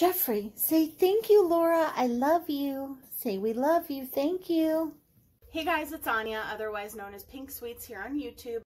Jeffrey, say thank you, Laura. I love you. Say we love you. Thank you. Hey guys, it's Anya, otherwise known as Pink Sweets here on YouTube.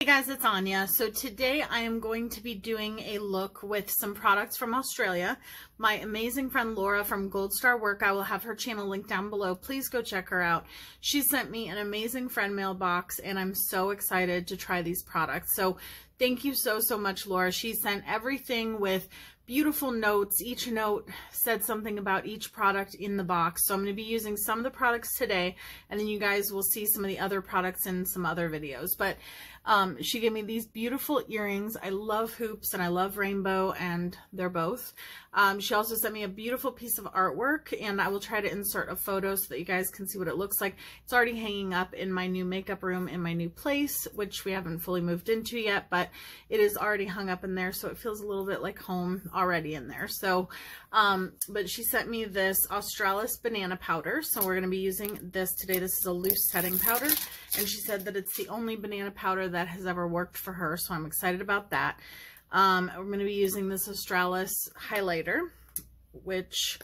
Hey guys, it's Anya. So today I am going to be doing a look with some products from Australia. My amazing friend Laura from Gold Star Work, I will have her channel linked down below. Please go check her out. She sent me an amazing friend mail box and I'm so excited to try these products. So thank you so much, Laura. She sent everything with beautiful notes. Each note said something about each product in the box. So I'm going to be using some of the products today, and then you guys will see some of the other products in some other videos. But she gave me these beautiful earrings. I love hoops and I love rainbow, and they're both. She also sent me a beautiful piece of artwork, and I will try to insert a photo so that you guys can see what it looks like. It's already hanging up in my new makeup room in my new place, which we haven't fully moved into yet, but it is already hung up in there, so it feels a little bit like home already in there. So but she sent me this Australis banana powder, so we're going to be using this today. This is a loose setting powder, and she said that it's the only banana powder that has ever worked for her, so I'm excited about that. We're going to be using this Australis highlighter, which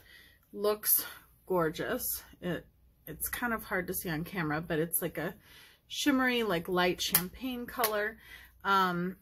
looks gorgeous. It's kind of hard to see on camera, but it's like a shimmery, like light champagne color. I'm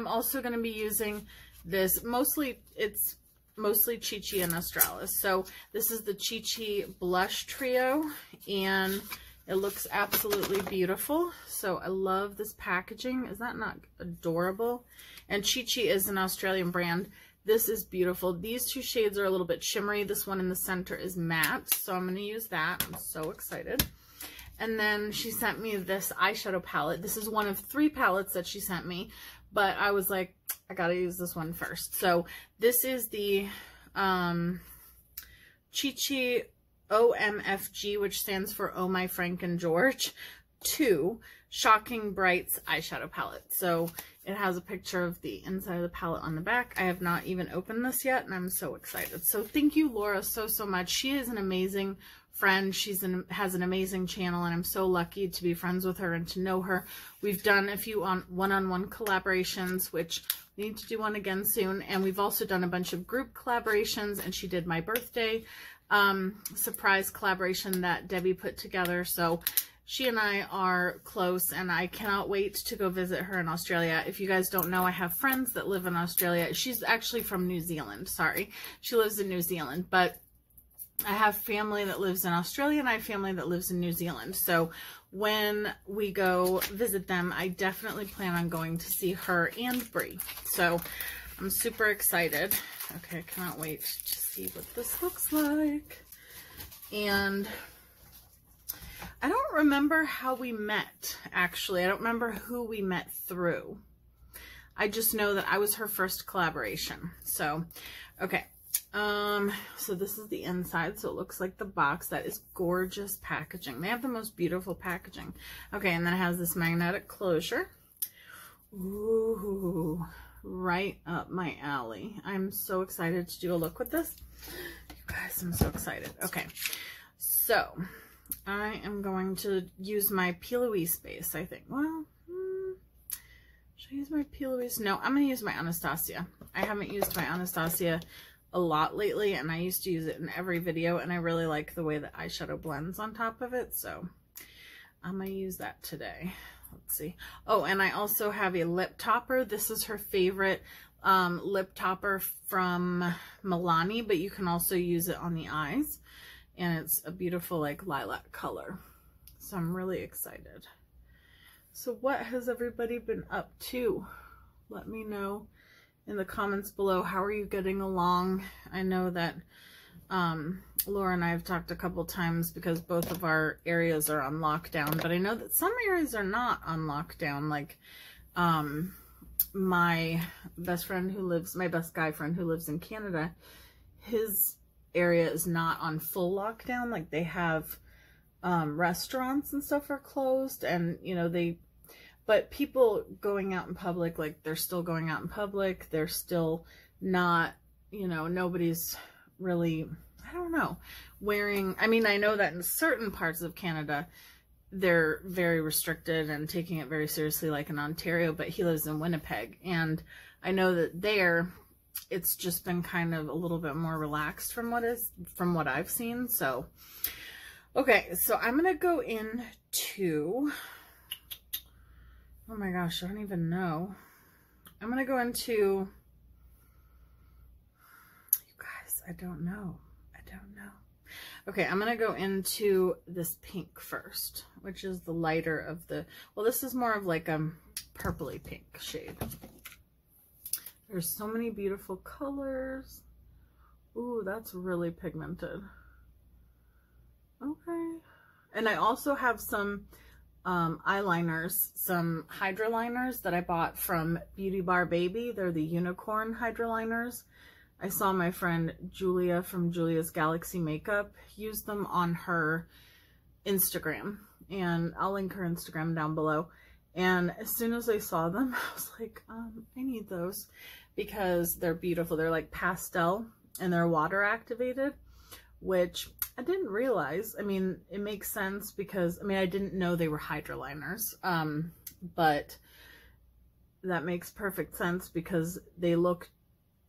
also going to be using this, it's mostly Chi Chi and Australis. So this is the Chi Chi blush trio, and it looks absolutely beautiful. So I love this packaging. Is that not adorable? And Chi Chi is an Australian brand. This is beautiful. These two shades are a little bit shimmery. This one in the center is matte, so I'm going to use that. I'm so excited. And then she sent me this eyeshadow palette. This is one of 3 palettes that she sent me, but I was like, I gotta use this one first. So this is the Chi Chi OMFG, which stands for Oh My Frank and George 2 Shocking Brights eyeshadow palette. So it has a picture of the inside of the palette on the back. I have not even opened this yet, and I'm so excited. So thank you, Laura, so much. She is an amazing friend. Has an amazing channel, and I'm so lucky to be friends with her and to know her. We've done a few one-on-one collaborations, which we need to do one again soon, and we've also done a bunch of group collaborations, and she did my birthday surprise collaboration that Debbie put together. So she and I are close, and I cannot wait to go visit her in Australia. If you guys don't know, I have friends that live in Australia. She's actually from New Zealand. Sorry, she lives in New Zealand, but I have family that lives in Australia, and I have family that lives in New Zealand. So when we go visit them, I definitely plan on going to see her and Brie. So I'm super excited. Okay, I cannot wait to see what this looks like. And I don't remember how we met, actually. I don't remember who we met through. I just know that I was her first collaboration. So, okay. So this is the inside, so it looks like the box. That is gorgeous packaging. They have the most beautiful packaging. Okay, and then it has this magnetic closure. Ooh, right up my alley. I'm so excited to do a look with this. You guys, I'm so excited. Okay, so I am going to use my P. Louise base, I think. Well, should I use my P. Louise? No, I'm going to use my Anastasia. I haven't used my Anastasia a lot lately, and I used to use it in every video, and I really like the way the eyeshadow blends on top of it, so I'm going to use that today. Let's see. Oh, and I also have a lip topper. This is her favorite lip topper from Milani, but you can also use it on the eyes, and it's a beautiful like lilac color, so I'm really excited. So what has everybody been up to? Let me know in the comments below. How are you getting along? I know that Laura and I have talked a couple times because both of our areas are on lockdown, but I know that some areas are not on lockdown. Like my best guy friend who lives in Canada, his area is not on full lockdown. Like they have restaurants and stuff are closed, and you know, But people going out in public, like they're still going out in public. They're still not, you know, nobody's really, I don't know, wearing, I mean, I know that in certain parts of Canada, they're very restricted and taking it very seriously, like in Ontario, but he lives in Winnipeg. And I know that there, it's just been kind of a little bit more relaxed from what I've seen. So, okay, so I'm going to go into, oh my gosh, I don't even know. I'm going to go into, you guys, I don't know. Okay, I'm going to go into this pink first, which is the lighter of the, well, this is more of like a purpley pink shade. There's so many beautiful colors. Ooh, that's really pigmented. Okay. And I also have some eyeliners, some Hydra liners that I bought from Beauty Bar Baby. They're the unicorn Hydra liners. I saw my friend Julia from Julia's Galaxy Makeup use them on her Instagram, and I'll link her Instagram down below. And as soon as I saw them, I was like, I need those because they're beautiful. They're like pastel and they're water activated, which I didn't realize. I mean, it makes sense because, I mean, I didn't know they were Hydra liners, but that makes perfect sense because they look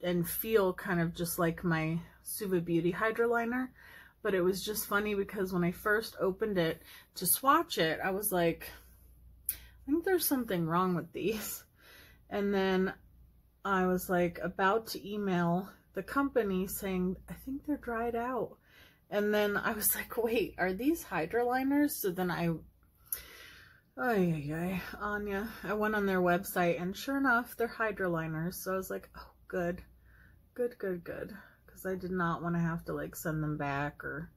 and feel kind of just like my Suva Beauty Hydra liner. But it was just funny because when I first opened it to swatch it, I was like, I think there's something wrong with these. And then I was like about to email the company saying, I think they're dried out. And then I was like, wait, are these Hydra liners? So then I Anya, I went on their website and sure enough, they're Hydra liners. So I was like, oh, good. Because I did not want to have to like send them back or,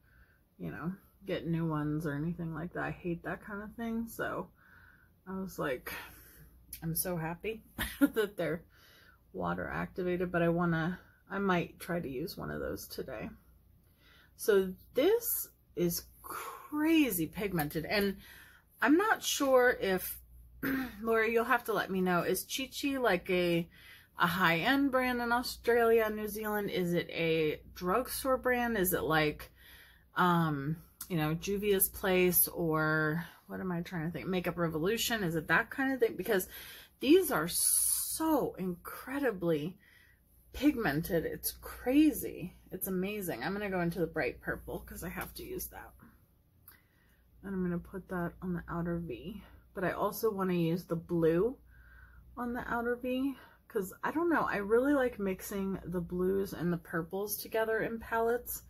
you know, get new ones or anything like that. I hate that kind of thing. So I was like, I'm so happy that they're water activated, but I might try to use one of those today. So this is crazy pigmented, and I'm not sure if, Laura, you'll have to let me know, is Chi Chi like a high-end brand in Australia, New Zealand? Is it a drugstore brand? Is it like, you know, Juvia's Place, or what am I trying to think? Makeup Revolution? Is it that kind of thing? Because these are so incredibly pigmented. It's crazy. It's amazing. I'm going to go into the bright purple because I have to use that. And I'm going to put that on the outer V. But I also want to use the blue on the outer V. Because, I don't know, I really like mixing the blues and the purples together in palettes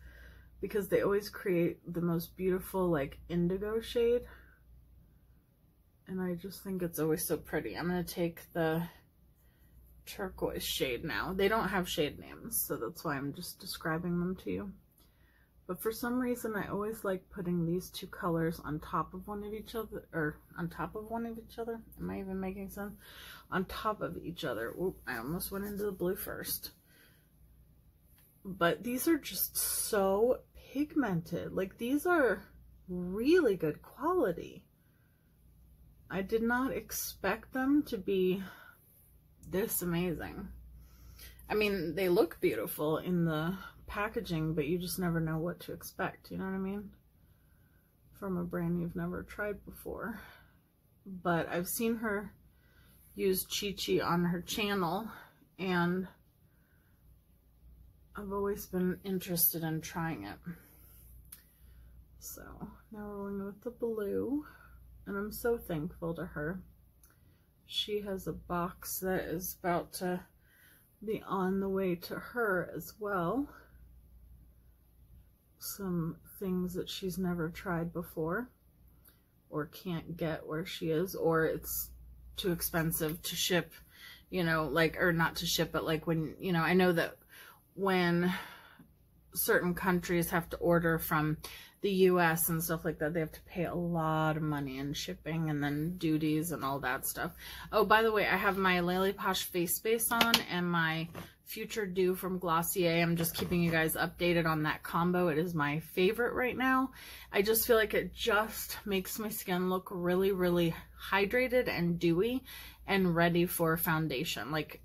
because they always create the most beautiful, like, indigo shade. And I just think it's always so pretty. I'm going to take the turquoise shade now. They don't have shade names, so that's why I'm just describing them to you. But for some reason, I always like putting these two colors on top of one of each other, or on top of one of each other. Am I even making sense? On top of each other. Oop, I almost went into the blue first. But these are just so pigmented. Like, these are really good quality. I did not expect them to be this amazing. I mean, they look beautiful in the packaging, but you just never know what to expect, you know what I mean? From a brand you've never tried before. But I've seen her use Chi Chi on her channel, and I've always been interested in trying it. So now we're going with the blue, and I'm so thankful to her. She has a box that is about to be on the way to her as well. Some things that she's never tried before or can't get where she is, or it's too expensive to ship, you know, like, or not to ship, but like when, you know, I know that when certain countries have to order from the US and stuff like that, they have to pay a lot of money in shipping and then duties and all that stuff. Oh, by the way, I have my LelePosh face base on and my Future Dew from Glossier. I'm just keeping you guys updated on that combo. It is my favorite right now. I just feel like it just makes my skin look really, really hydrated and dewy and ready for foundation. Like,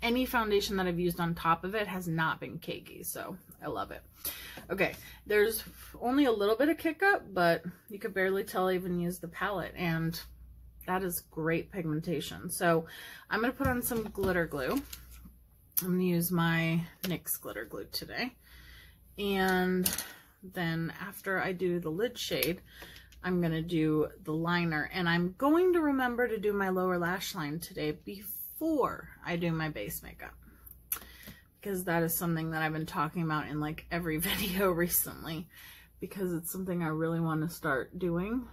any foundation that I've used on top of it has not been cakey, so I love it. Okay, there's only a little bit of kick up, but you could barely tell I even used the palette, and that is great pigmentation. So I'm going to put on some glitter glue. I'm going to use my NYX glitter glue today. And then after I do the lid shade, I'm going to do the liner. And I'm going to remember to do my lower lash line today before I do my base makeup, because that is something that I've been talking about in like every video recently, because it's something I really want to start doing.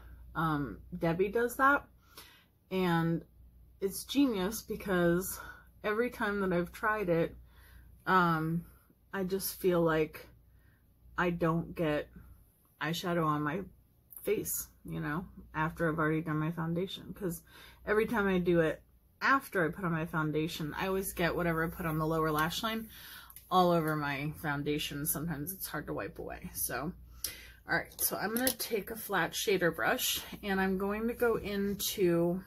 Debbie does that, and it's genius because every time that I've tried it, I just feel like I don't get eyeshadow on my face, you know, after I've already done my foundation, because every time I do it after I put on my foundation, I always get whatever I put on the lower lash line all over my foundation. Sometimes it's hard to wipe away. So, all right, so I'm going to take a flat shader brush and I'm going to go into,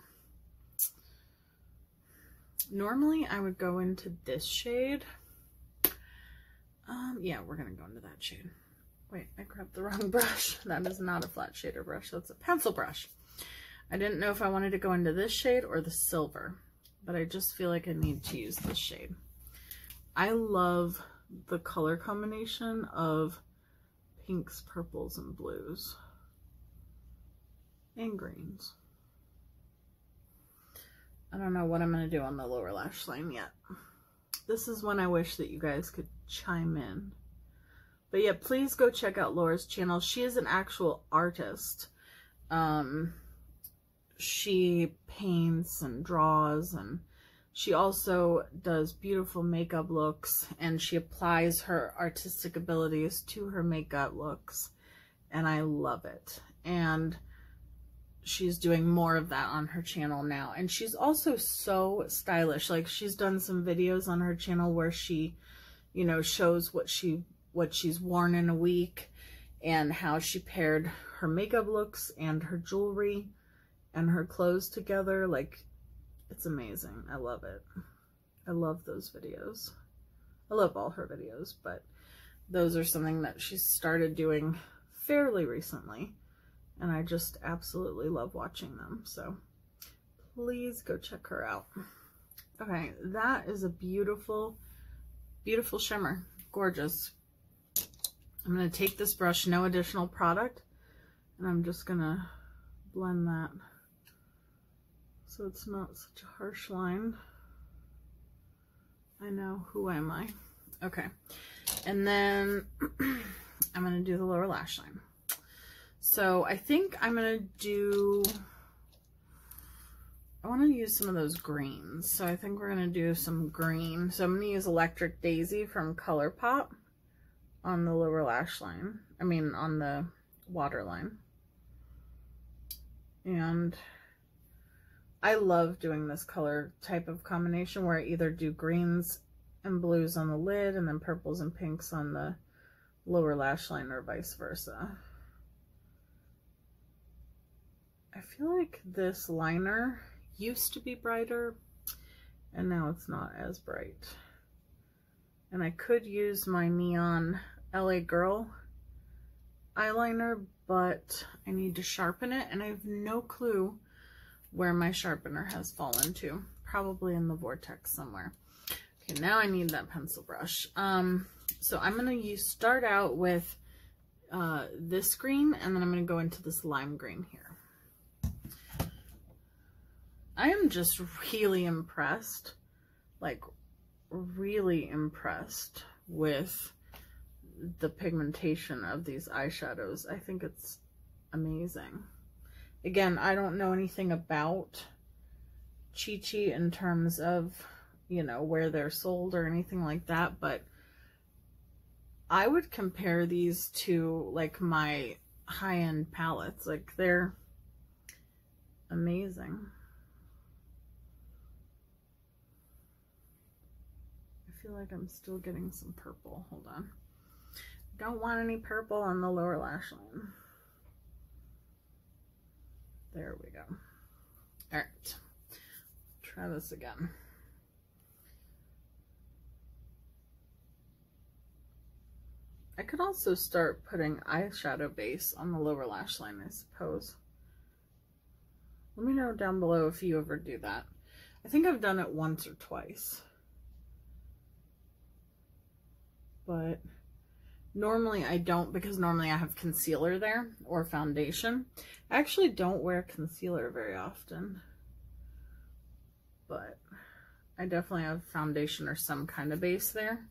normally I would go into this shade. Yeah, we're going to go into that shade. Wait, I grabbed the wrong brush. That is not a flat shader brush. That's a pencil brush. I didn't know if I wanted to go into this shade or the silver, but I just feel like I need to use this shade. I love the color combination of pinks, purples, and blues, and greens. I don't know what I'm going to do on the lower lash line yet. This is when I wish that you guys could chime in. But yeah, please go check out Laura's channel. She is an actual artist. She paints and draws, and she also does beautiful makeup looks, and she applies her artistic abilities to her makeup looks, and I love it. And she's doing more of that on her channel now, and she's also so stylish. Like, she's done some videos on her channel where she, you know, shows what she's worn in a week and how she paired her makeup looks and her jewelry and her clothes together. Like, it's amazing. I love it. I love those videos. I love all her videos, but those are something that she started doing fairly recently, and I just absolutely love watching them. So please go check her out. Okay, that is a beautiful, beautiful shimmer. Gorgeous. I'm going to take this brush, no additional product, and I'm just going to blend that so it's not such a harsh line. I know, who am I? Okay, and then I'm going to do the lower lash line. So I think I'm going to do, I want to use some of those greens. So I think we're going to do some green. So I'm going to use Electric Daisy from ColourPop on the lower lash line. I mean, on the waterline. And I love doing this color type of combination where I either do greens and blues on the lid and then purples and pinks on the lower lash line, or vice versa. I feel like this liner used to be brighter and now it's not as bright. And I could use my Neon LA Girl eyeliner, but I need to sharpen it, and I have no clue where my sharpener has fallen to. Probably in the vortex somewhere. Okay, now I need that pencil brush. So I'm going to start out with this green, and then I'm going to go into this lime green here. I am just really impressed, like really impressed with the pigmentation of these eyeshadows. I think it's amazing. Again, I don't know anything about Chi Chi in terms of, you know, where they're sold or anything like that, but I would compare these to like my high-end palettes. Like, they're amazing. I feel like I'm still getting some purple. Hold on. Don't want any purple on the lower lash line. There we go. All right. Try this again. I could also start putting eyeshadow base on the lower lash line, I suppose. Let me know down below if you ever do that. I think I've done it once or twice. But normally I don't, because normally I have concealer there or foundation. I actually don't wear concealer very often, but I definitely have foundation or some kind of base there.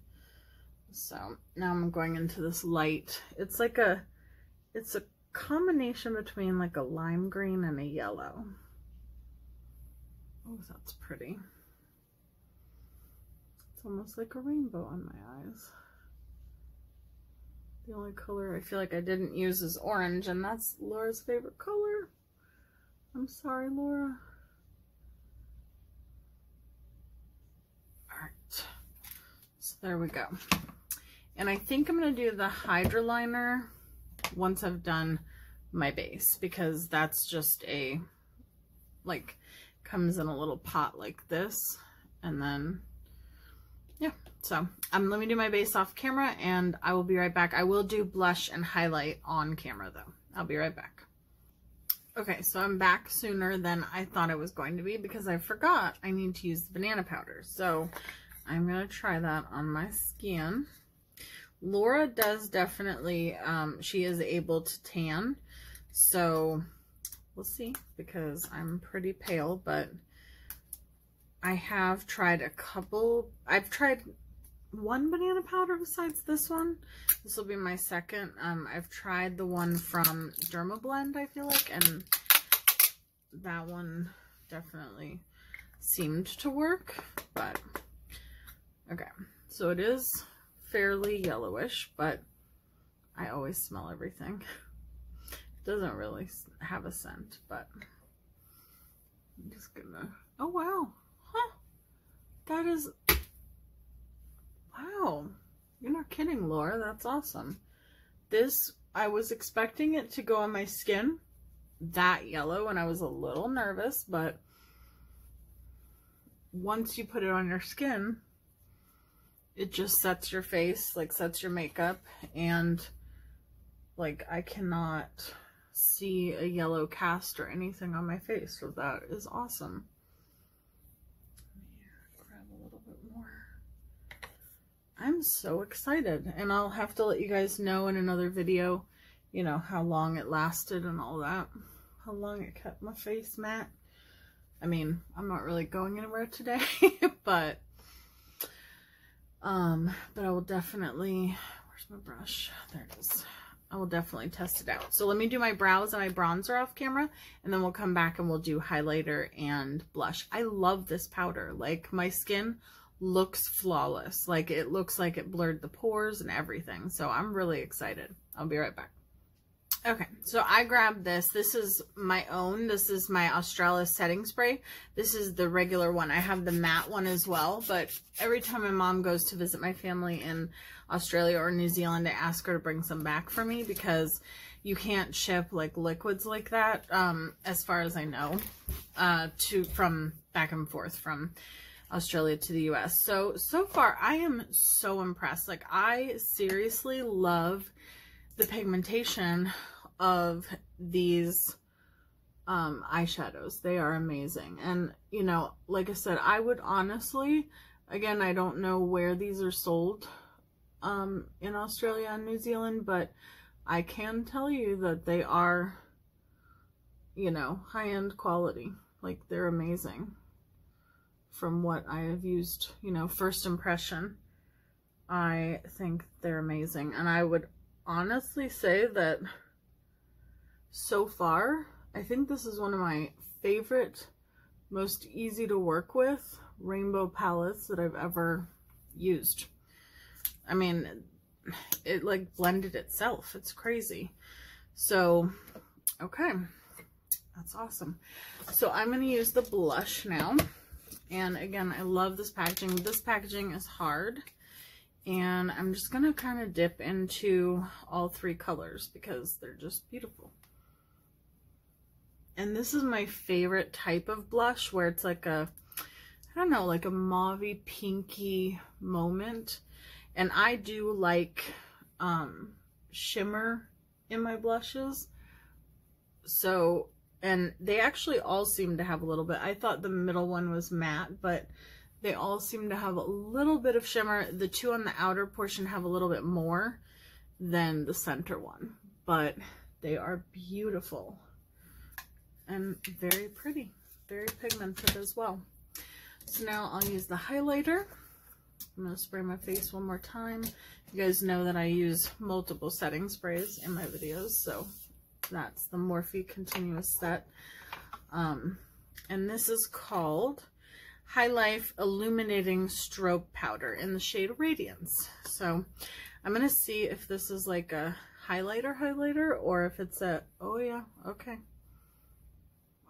So now I'm going into this light. It's like it's a combination between like a lime green and a yellow. Oh, that's pretty. It's almost like a rainbow on my eyes. The only color I feel like I didn't use is orange, and that's Laura's favorite color. I'm sorry, Laura. Alright. So there we go. And I think I'm going to do the Hydra liner once I've done my base, because that's just a, like, comes in a little pot like this, and then yeah. So let me do my base off camera and I will be right back. I will do blush and highlight on camera though. I'll be right back. Okay, so I'm back sooner than I thought I was going to be, because I forgot I need to use the banana powder. So I'm going to try that on my skin. Laura does definitely, she is able to tan. So we'll see, because I'm pretty pale, but I have tried a couple. I've tried one banana powder besides this one. This will be my second. I've tried the one from Dermablend, I feel like, and that one definitely seemed to work, but okay. So it is fairly yellowish, but I always smell everything. It doesn't really have a scent, but I'm just gonna, oh wow. Huh. That is, wow. You're not kidding, Laura. That's awesome. This, I was expecting it to go on my skin that yellow, and I was a little nervous, but once you put it on your skin, it just sets your face, like sets your makeup, and like I cannot see a yellow cast or anything on my face, so that is awesome. I'm so excited, and I'll have to let you guys know in another video, you know, how long it lasted and all that, how long it kept my face matte. I mean, I'm not really going anywhere today, but I will definitely, where's my brush? There it is. I will definitely test it out. So let me do my brows and my bronzer off camera, and then we'll come back and we'll do highlighter and blush. I love this powder. Like, my skin looks flawless. Like, it looks like it blurred the pores and everything. So I'm really excited. I'll be right back. Okay, so I grabbed this. This is my own. This is my Australis setting spray. This is the regular one. I have the matte one as well, but every time my mom goes to visit my family in Australia or New Zealand, I ask her to bring some back for me, because you can't ship like liquids like that, as far as I know, from back and forth from Australia to the US. So far I am so impressed. Like, I seriously love the pigmentation of these eyeshadows. They are amazing. And, you know, like I said, I would honestly, again, I don't know where these are sold in Australia and New Zealand, but I can tell you that they are, you know, high-end quality. Like, they're amazing. From what I have used, you know, first impression, I think they're amazing. And I would honestly say that so far, I think this is one of my favorite, most easy to work with rainbow palettes that I've ever used. I mean, it like blended itself. It's crazy. So, okay, that's awesome. So I'm going to use the blush now. And again, I love this packaging. This packaging is hard. And I'm just going to kind of dip into all three colors because they're just beautiful. And this is my favorite type of blush, where it's like a, I don't know, like a mauve-y, pinky moment. And I do like shimmer in my blushes. So, and they actually all seem to have a little bit. I thought the middle one was matte, but they all seem to have a little bit of shimmer. The two on the outer portion have a little bit more than the center one, but they are beautiful and very pretty, very pigmented as well. So now I'll use the highlighter. I'm going to spray my face one more time. You guys know that I use multiple setting sprays in my videos, so that's the Morphe Continuous Set. And this is called High Life Illuminating Strobe Powder in the shade Radiance. So I'm going to see if this is like a highlighter, or if it's a, oh yeah, okay.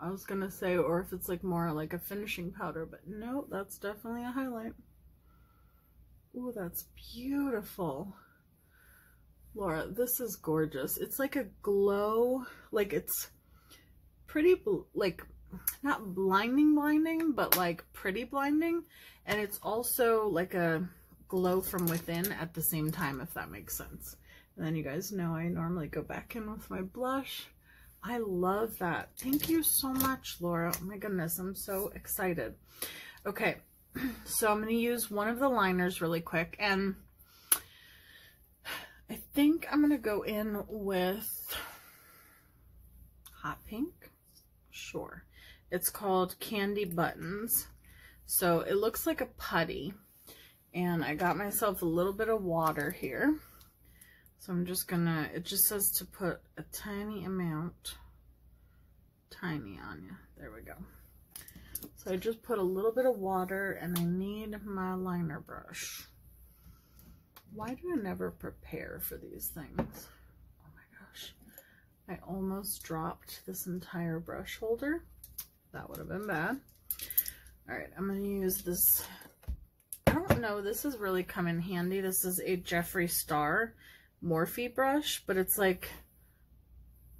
I was going to say, or if it's like more like a finishing powder, but no, that's definitely a highlight. Ooh, that's beautiful. Laura, this is gorgeous. It's like a glow, like it's pretty, like not blinding, but like pretty blinding. And it's also like a glow from within at the same time, if that makes sense. And then you guys know I normally go back in with my blush. I love that. Thank you so much, Laura. Oh my goodness, I'm so excited. Okay, so I'm going to use one of the liners really quick, and I think I'm going to go in with hot pink. Sure. It's called Candy Buttons. So it looks like a putty, and I got myself a little bit of water here. So I'm just gonna, it just says to put a tiny amount, tiny on you. There we go. So I just put a little bit of water, and I need my liner brush. Why do I never prepare for these things? Oh my gosh. I almost dropped this entire brush holder. That would have been bad. All right, I'm gonna use this. I don't know, this has really come in handy. This is a Jeffree Star Morphe brush, but it's like,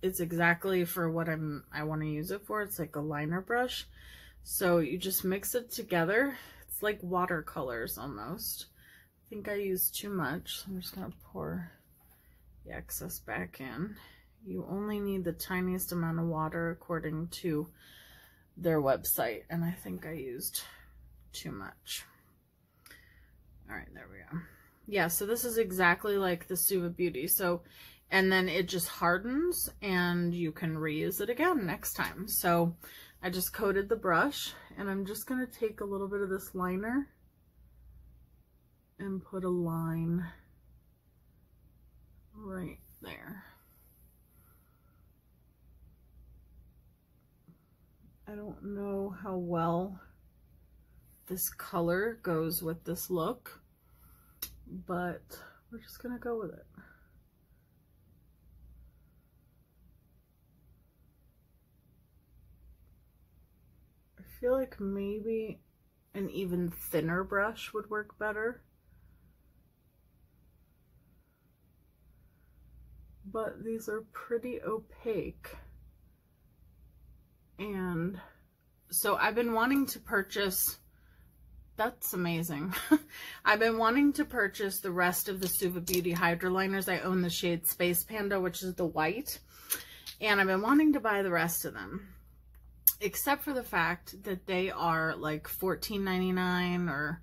it's exactly for what I want to use it for. It's like a liner brush. So you just mix it together. It's like watercolors almost. I think I used too much, so I'm just gonna pour the excess back in. You only need the tiniest amount of water according to their website, and I think I used too much. All right, there we go. Yeah, so this is exactly like the Suva Beauty. So, and then it just hardens and you can reuse it again next time. So I just coated the brush, and I'm just going to take a little bit of this liner and put a line right there. I don't know how well this color goes with this look, but we're just gonna go with it. I feel like maybe an even thinner brush would work better, but these are pretty opaque. And so I've been wanting to purchase, that's amazing. I've been wanting to purchase the rest of the Suva Beauty Hydra liners. I own the shade Space Panda, which is the white, and I've been wanting to buy the rest of them, except for the fact that they are like $14.99 or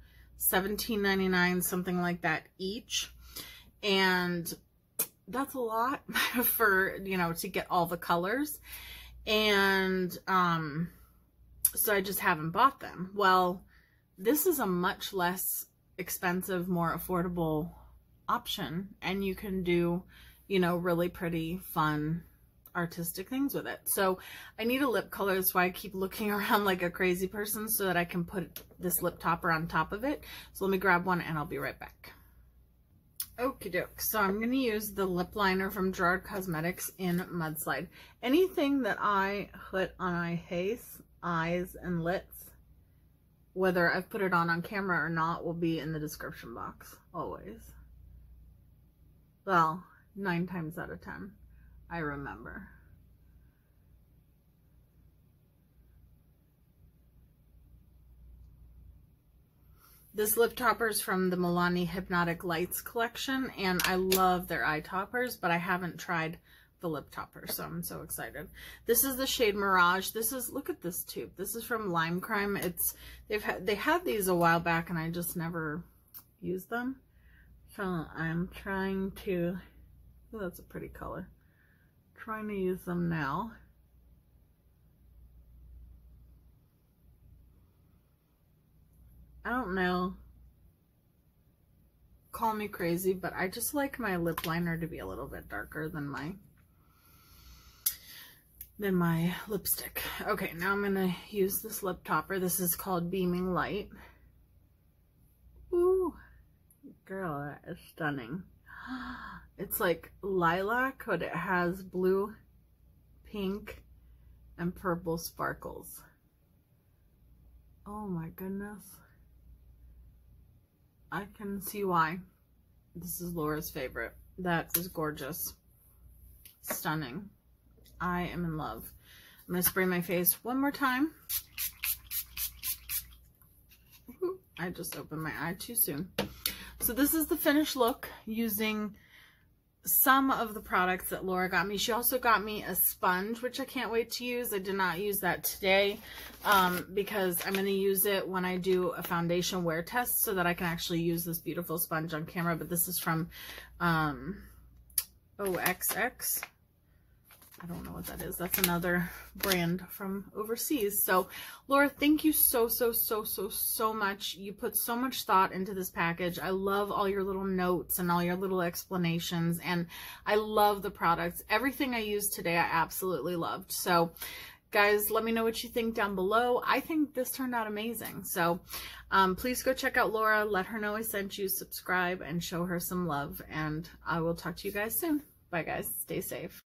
$17.99, something like that each. And that's a lot for, you know, to get all the colors. And so I just haven't bought them. Well, this is a much less expensive, more affordable option, and you can do, you know, really pretty, fun, artistic things with it. So I need a lip color. That's why I keep looking around like a crazy person so that I can put this lip topper on top of it. So let me grab one and I'll be right back. Okie doke. So I'm going to use the lip liner from Gerard Cosmetics in Mudslide. Anything that I put on my face, eyes, and lips, whether I've put it on camera or not, will be in the description box. Always. Well, 9 times out of 10, I remember. This lip topper is from the Milani Hypnotic Lights collection, and I love their eye toppers, but I haven't tried the lip topper, so I'm so excited. This is the shade Mirage. This is, look at this tube. This is from Lime Crime. They had these a while back, and I just never used them. So I'm trying to, oh, that's a pretty color. Trying to use them now. I don't know, call me crazy, but I just like my lip liner to be a little bit darker than my lipstick. Okay, now I'm gonna use this lip topper. This is called Beaming Light. Ooh, girl, that is stunning. It's like lilac, but it has blue, pink, and purple sparkles. Oh my goodness. I can see why. This is Laura's favorite. That is gorgeous. Stunning. I am in love. I'm going to spray my face one more time. I just opened my eye too soon. So this is the finished look using some of the products that Laura got me. She also got me a sponge, which I can't wait to use. I did not use that today because I'm going to use it when I do a foundation wear test so that I can actually use this beautiful sponge on camera. But this is from OXX. I don't know what that is. That's another brand from overseas. So, Laura, thank you so much. You put so much thought into this package. I love all your little notes and all your little explanations, and I love the products. Everything I used today, I absolutely loved. So, guys, let me know what you think down below. I think this turned out amazing. So, please go check out Laura. Let her know I sent you. Subscribe and show her some love, and I will talk to you guys soon. Bye, guys. Stay safe.